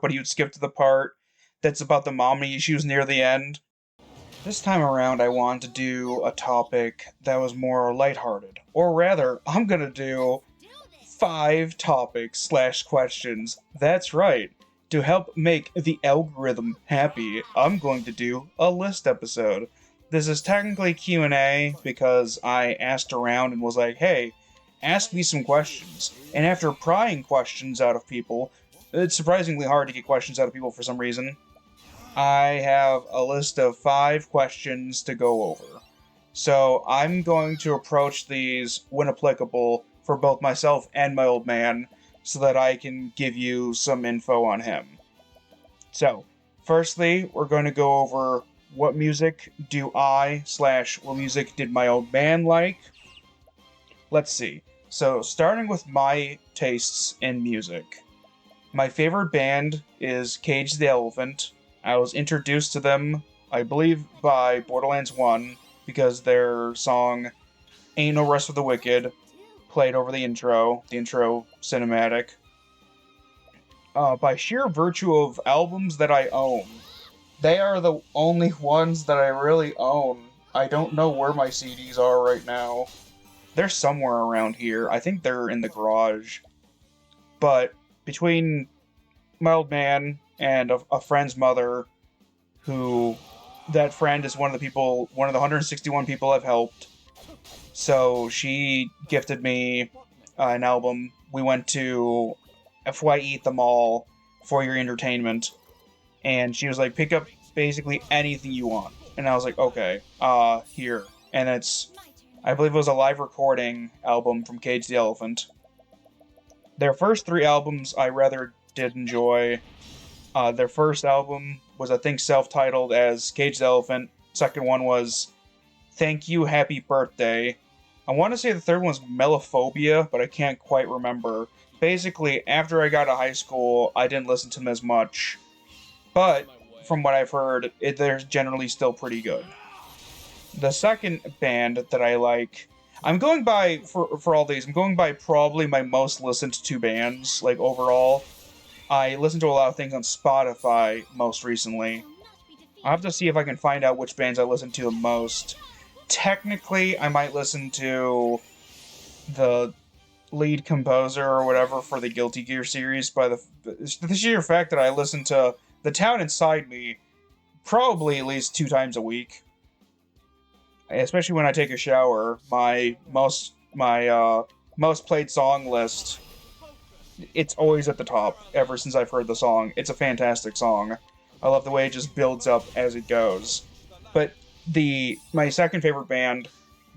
but he would skip to the part that's about the mommy issues near the end. This time around, I wanted to do a topic that was more lighthearted. Or rather, I'm gonna do 5 topics/questions. That's right. To help make the algorithm happy, I'm going to do a list episode. This is technically Q&A because I asked around and was like, hey, ask me some questions. And after prying questions out of people, it's surprisingly hard to get questions out of people for some reason. I have a list of 5 questions to go over. So I'm going to approach these, when applicable, for both myself and my old man, so that I can give you some info on him. So, firstly, we're going to go over what music do I/what music did my old man like. Let's see. So, starting with my tastes in music. My favorite band is Cage the Elephant. I was introduced to them, I believe, by Borderlands 1, because their song Ain't No Rest for the Wicked played over the intro cinematic. By sheer virtue of albums that I own, they are the only ones that I really own. I don't know where my CDs are right now. They're somewhere around here. I think they're in the garage. But between my old man and a friend's mother, who that friend is one of the 161 people I've helped. So she gifted me an album. We went to FYE at the mall for your entertainment, and she was like, pick up basically anything you want. And I was like, okay, here. And I believe it was a live recording album from Cage the Elephant. Their first 3 albums I rather did enjoy. Their first album was, I think, self-titled as Cage the Elephant. Second one was Thank You, Happy Birthday. I want to say the third one was Melophobia, but I can't quite remember. Basically, after I got to high school, I didn't listen to them as much. But, from what I've heard, they're generally still pretty good. The second band that I like... I'm going by, for all these, I'm going by probably my most listened to bands, like, overall. I listen to a lot of things on Spotify most recently. I'll have to see if I can find out which bands I listen to the most. Technically, I might listen to the lead composer or whatever for the Guilty Gear series by the sheer fact that I listen to The Town Inside Me probably at least 2 times a week. Especially when I take a shower, my most played song list, it's always at the top ever since I've heard the song. It's a fantastic song. I love the way it just builds up as it goes. But my second favorite band,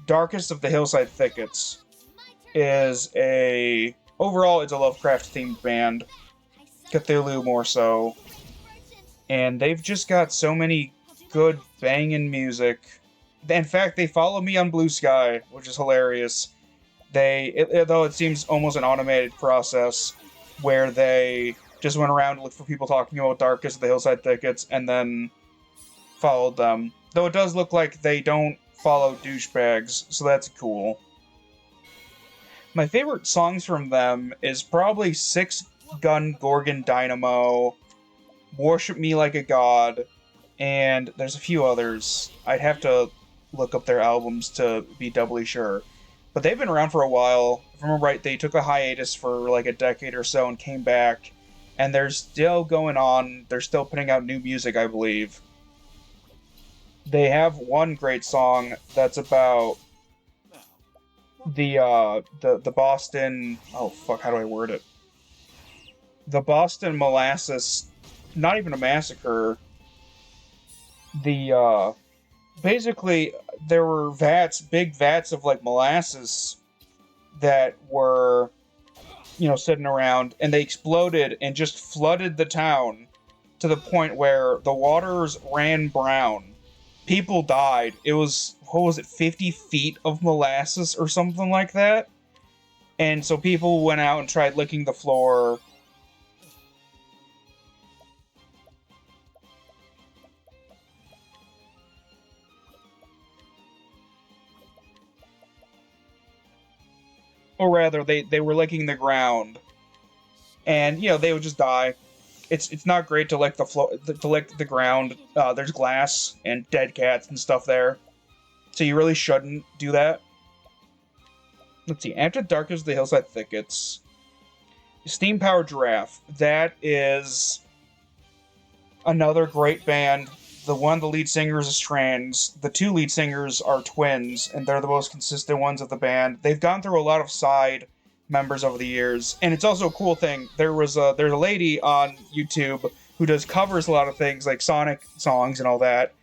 Darkest of the Hillside Thickets, overall it's a Lovecraft themed band. Cthulhu more so. And they've just got so many good banging music. In fact, they follow me on Blue Sky, which is hilarious. Though it seems almost an automated process, where they just went around and looked for people talking about Darkest of the Hillside Thickets, and then followed them. Though it does look like they don't follow douchebags, so that's cool. My favorite songs from them is probably Six Gun Gorgon Dynamo, Worship Me Like a God, and there's a few others. I'd have to look up their albums to be doubly sure. But they've been around for a while. If I remember right, they took a hiatus for like a decade or so and came back. And they're still going on. They're still putting out new music, I believe. They have one great song that's about the Boston... Oh, fuck, how do I word it? The Boston molasses... Not even a massacre. Basically, there were big vats of, like, molasses that were, sitting around, and they exploded and just flooded the town to the point where the waters ran brown. People died. It was, 50 feet of molasses or something like that? And so people went out and tried licking the floor. Or rather, they were licking the ground. And, they would just die. it's not great to lick the to lick the ground. There's glass and dead cats and stuff there, so you really shouldn't do that. Let's see. After dark is the hillside thickets. Steam Powered Giraffe. That is another great band. The lead singers is trans. The two lead singers are twins, and they're the most consistent ones of the band. They've gone through a lot of side members over the years, and it's also a cool thing. There's a lady on YouTube who does covers a lot of things like Sonic songs and all that.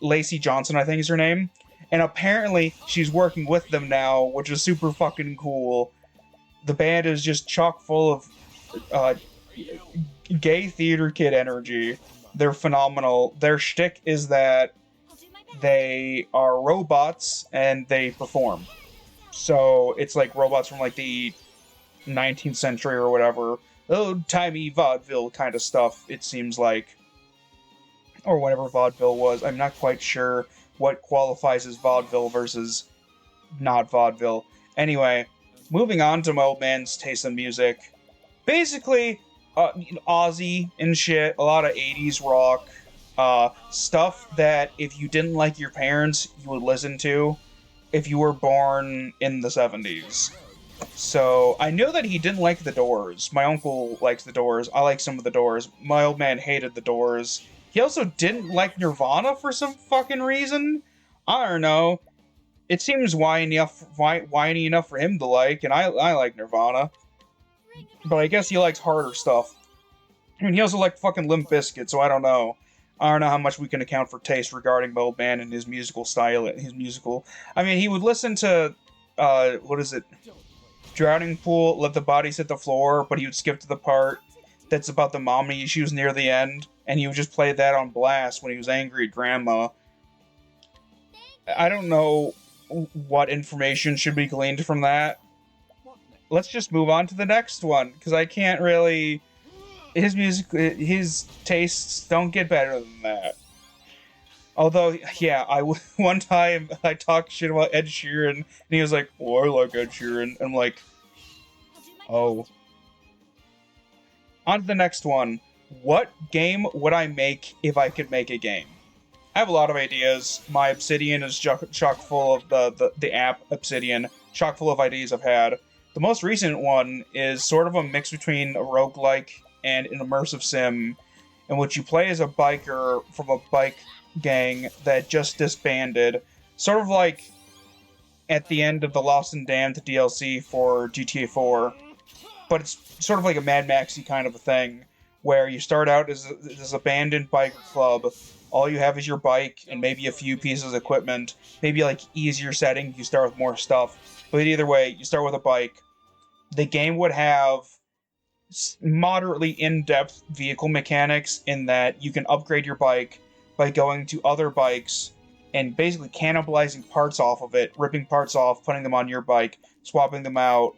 Lacey Johnson, I think is her name, and apparently she's working with them now, which is super fucking cool. The band is just chock full of gay theater kid energy. They're phenomenal. Their shtick is that they are robots and they perform. So it's like robots from like the 19th century or whatever. Old-timey vaudeville kind of stuff, it seems like. Or whatever vaudeville was. I'm not quite sure what qualifies as vaudeville versus not vaudeville. Anyway, moving on to my old man's taste in music. Basically, Aussie and shit, a lot of 80s rock, stuff that if you didn't like your parents, you would listen to if you were born in the 70s. So, I know that he didn't like the Doors. My uncle likes the Doors. I like some of the Doors. My old man hated the Doors. He also didn't like Nirvana for some fucking reason. I don't know. It seems whiny enough for him to like, and I like Nirvana. But I guess he likes harder stuff. I mean, he also liked fucking Limp Bizkit, so I don't know. I don't know how much we can account for taste regarding my old man and his musical style. I mean, he would listen to, what is it? Drowning Pool, Let the Bodies Hit the Floor, but he would skip to the part that's about the mommy issues near the end, and he would just play that on blast when he was angry at Grandma. I don't know what information should be gleaned from that. Let's just move on to the next one, because I can't really... His tastes don't get better than that. Although, yeah, one time I talked shit about Ed Sheeran, and he was like, "Oh, I like Ed Sheeran." And I'm like, oh. On to the next one. What game would I make if I could make a game? I have a lot of ideas. My Obsidian is chock full of the app Obsidian, chock full of ideas I've had. The most recent one is sort of a mix between a roguelike and an immersive sim, in which you play as a biker from a bike gang that just disbanded, sort of like at the end of the Lost and Damned DLC for GTA 4, but it's sort of like a Mad Maxy kind of a thing, where you start out as this abandoned biker club. All you have is your bike and maybe a few pieces of equipment, maybe like easier settings, you start with more stuff, but either way, you start with a bike. The game would have moderately in-depth vehicle mechanics in that you can upgrade your bike by going to other bikes and basically cannibalizing parts off of it, ripping parts off, putting them on your bike, swapping them out.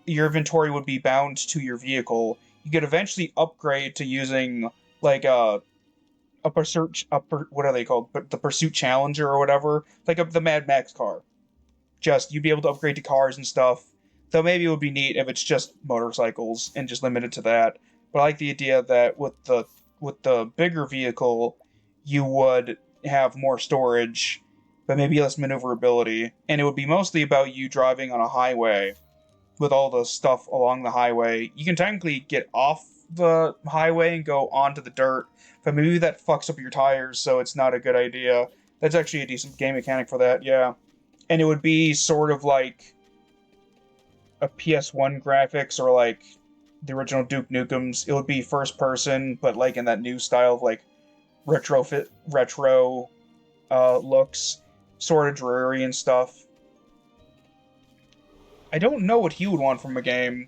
Your inventory would be bound to your vehicle. You could eventually upgrade to using like what are they called? The Pursuit Challenger or whatever, like the Mad Max car. Just you'd be able to upgrade to cars and stuff. Though maybe it would be neat if it's just motorcycles and just limited to that. But I like the idea that with the bigger vehicle, you would have more storage, but maybe less maneuverability. And it would be mostly about you driving on a highway with all the stuff along the highway. You can technically get off the highway and go onto the dirt, but maybe that fucks up your tires, so it's not a good idea. That's actually a decent game mechanic for that, yeah. And it would be sort of like a PS1 graphics or like the original Duke Nukem's. It would be first person, but like in that new style of like retro looks, sort of dreary and stuff. I don't know what he would want from a game.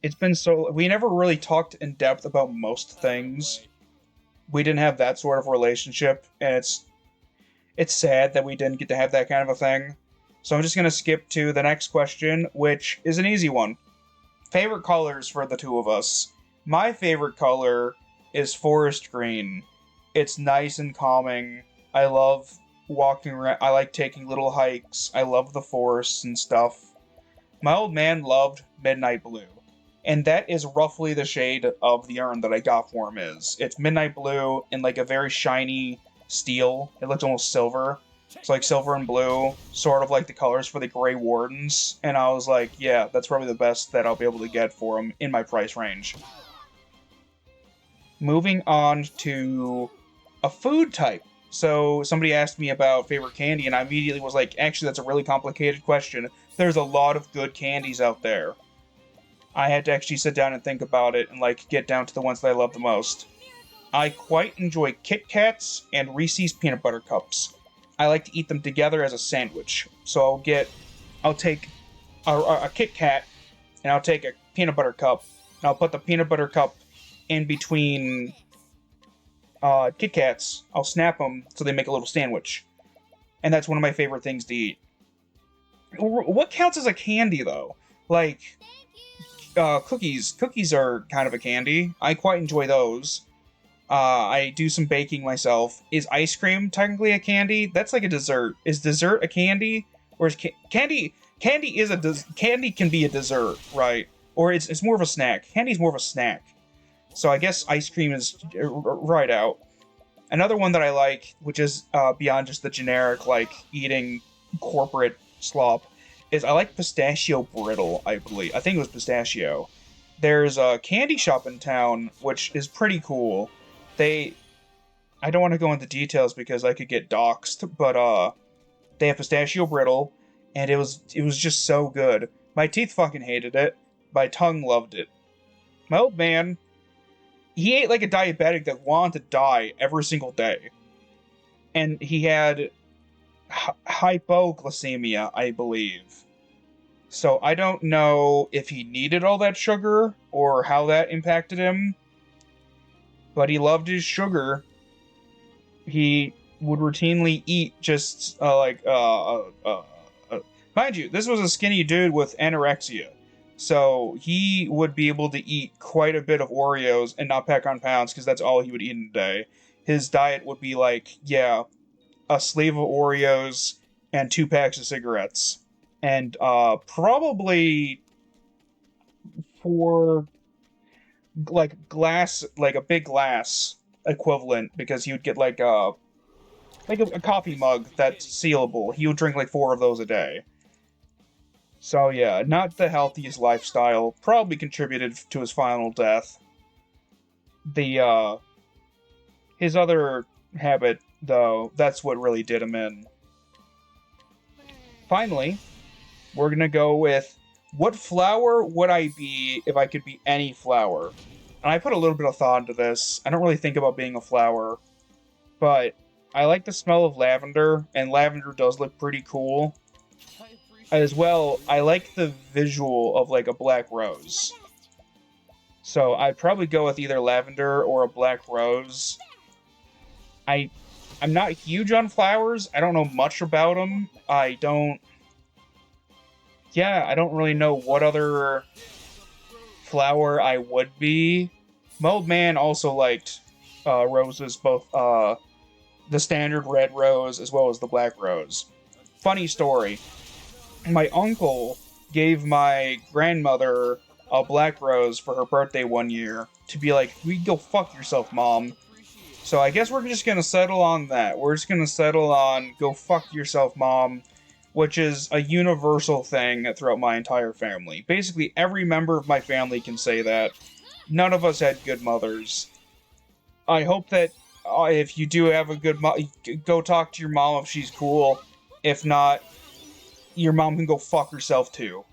It's been so... We never really talked in depth about most things. We didn't have that sort of relationship, and it's sad that we didn't get to have that kind of a thing. So I'm just going to skip to the next question, which is an easy one. Favorite colors for the two of us. My favorite color is forest green. It's nice and calming. I love walking around. I like taking little hikes. I love the forests and stuff. My old man loved midnight blue. and that is roughly the shade of the urn that I got for him is. It's midnight blue and like a very shiny steel. It looks almost silver. It's like silver and blue, sort of like the colors for the Grey Wardens. And I was like, yeah, that's probably the best that I'll be able to get for him in my price range. Moving on to a food type. So somebody asked me about favorite candy, and I immediately was like, actually, that's a really complicated question. There's a lot of good candies out there. I had to actually sit down and think about it and, like, get down to the ones that I love the most. I quite enjoy Kit Kats and Reese's Peanut Butter Cups. I like to eat them together as a sandwich. So I'll take a Kit Kat, and I'll take a peanut butter cup, and I'll put the peanut butter cup in between Kit Kats. I'll snap them so they make a little sandwich. And that's one of my favorite things to eat. What counts as a candy, though? Like, cookies. Cookies are kind of a candy. I quite enjoy those. I do some baking myself. Is ice cream technically a candy? That's like a dessert. Is dessert a candy? Or is candy... Candy can be a dessert, right? Or it's more of a snack. Candy's more of a snack. So I guess ice cream is right out. Another one that I like, which is beyond just the generic, like, eating corporate slop, is I like pistachio brittle, I believe. I think it was pistachio. There's a candy shop in town, which is pretty cool. I don't want to go into details because I could get doxxed, but they have pistachio brittle, and it was just so good. My teeth fucking hated it. My tongue loved it. My old man, he ate like a diabetic that wanted to die every single day. And he had hypoglycemia, I believe. So I don't know if he needed all that sugar or how that impacted him. But he loved his sugar. He would routinely eat just mind you, this was a skinny dude with anorexia. So he would be able to eat quite a bit of Oreos and not pack on pounds because that's all he would eat in a day. His diet would be like, yeah, a sleeve of Oreos and 2 packs of cigarettes. And probably 4 like a big glass equivalent, because he would get like a coffee mug that's sealable. He would drink like 4 of those a day. So yeah, not the healthiest lifestyle. Probably contributed to his final death. His other habit, though, that's what really did him in. Finally, we're gonna go with, what flower would I be if I could be any flower? And I put a little bit of thought into this. I don't really think about being a flower, but I like the smell of lavender, and lavender does look pretty cool. As well, I like the visual of like a black rose. So I'd probably go with either lavender or a black rose. I'm not huge on flowers. I don't know much about them. I don't really know what other flower I would be. My old man also liked roses, both the standard red rose as well as the black rose. Funny story. My uncle gave my grandmother a black rose for her birthday one year to be like, "We go fuck yourself, Mom." So I guess we're just gonna settle on that. We're just gonna settle on "go fuck yourself, Mom," which is a universal thing throughout my entire family. Basically, every member of my family can say that. None of us had good mothers. I hope that if you do have a good mom, go talk to your mom if she's cool. If not, your mom can go fuck herself too.